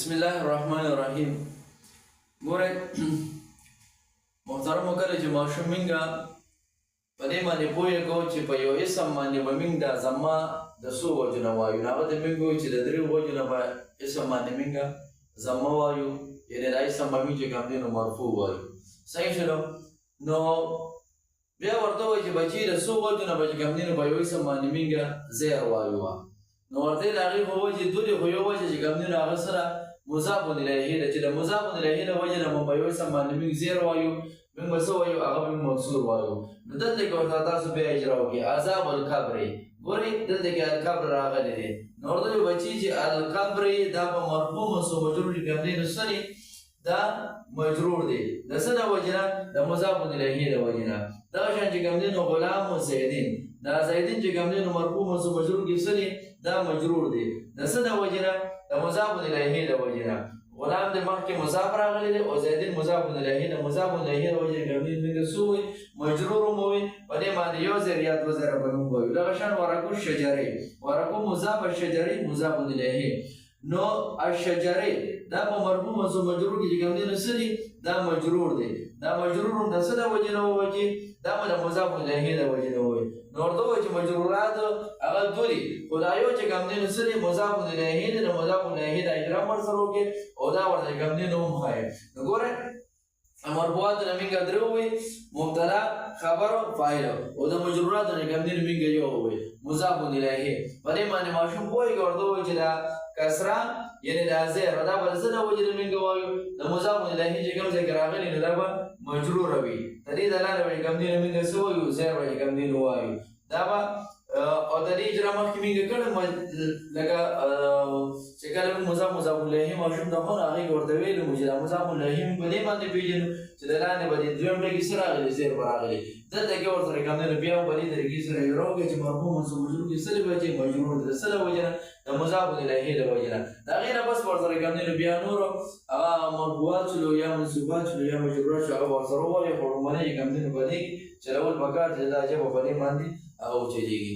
بسم الله الرحمن الرحیم. ګوره محترم کله چې ماشوم منګه په دې باندې پوهه کوو چې په یو اسم باندې به موږ دا زما د څو وجو نه وایو. نو هغه ته موږ وایو چې د درې وجو نه به اسم باندې موږ زما وایو، یعنې دا اسم به موږ چې کوم دی نو مرفوع وایو. صحیح شو؟ نو بیا ورته وایي چې بچي د څو وجو نه به چې کوم دی نو په یو اسم باندې موږ زیر وایو. نو ورته د هغې په وجې دولې خو یو وجه چې کوم دی نو هغه سره مضاف الیه ده، چې د مضاف الیه د وجې نه به په یو اسم باندې موږ زیر وایو، موږ به څه وایو؟ هغه موږ مکسور وایو. نو دلته کې ورته تاسو بیا اجرا وکړئ عذاب القبر. ګورئ دلته کې القبر راغلی دی. نو ورته وایي بچي چې القبر دا په مرفوع منصوب مجرور چې کوم دی نو څه دی؟ دا مجرور دی. د څه د وجې نه؟ د مضاف الیه د وجې نه. دغه شان چې کوم دی نو غلام و زیدین، دا زیدین چې کوم دی نو مرفوع منصوب مجرور کې څه دی؟ دا مجرور دی. د څه د وجې نه؟ د مضاف الیه د وجې نه. غلام د مخکې مضاف راغلی دی او زیدین مضاف الیه د مضاف الیه د وجې نه کوم دی موږ څه وایو؟ مجرور هم وایو. په دې باندې یو زر یا دوه زره به موږ وایو. دغه شان ورقو شجرې، ورقو مضاف الشجرې مضاف الیه. نو الشجرې دا په مرفوع منصوب مجرور کې چې کوم دی نو څه دی؟ دا مجرور دی. دا مجرور هم د څه د وجې نه ووایي؟ دا به د مضاف الیه د وجې نه ووایي. نو ورته ووایي چې مجرورات هغه دوه دي، خو دا یو چې کوم دی نو څه دی؟ مضاف الیه دی. د مضاف الیه د اجرا ورسره وکړي او دا ورته کوم دی نو وښایي. نو ګورئ مرفوعات نه موږ درې ووایي، مبتدا خبر فاعل، او د مجرورات نه کوم دی نو موږ یو ووایي مضاف الیه. په دې باندې ماشوم پوهېږي. ورته ووایي چې دا کسره یعنې دا زیر دا به د څه د وجې نه موږ وایو؟ د مضاف الیه چې کوم ځای کې راغلی نو دا به مجروره وي. د دې د لارې به چې کوم دی نو موږ څه وایو؟ زیر به چې کوم دی نو وایو. دا به او د دې اجرا مخکې موږ کړی لکه چې کله موږ مضاف الیه ماشوم ته خو هغې کې ورته ویلي وو چې دا مضاف الیه موږ په دې باندې پېژنو چې د لاندې به د دویم ټکي څه راغلی؟ زیر به راغلی. دلته کې ورسره کوم دی نو بیا هم په دې طریقې سره اجرا وکړئ چې مرفوع منصوب مجرور کې څه دی بچې؟ مجرور دی. د څه د وجې نه؟ د مضاف الیه د وجې نه. د هغې نه بس ورسره کوم دی نو بیا نورو هغه مرفوعات شولو یا منصوبات شولو یا مجرورات شو هغه ورسره ووایي، خو لومړنی چې کوم دی نو په دې کې چلول پکار چې دا ژبه په دې باندې هغه وچلېږي.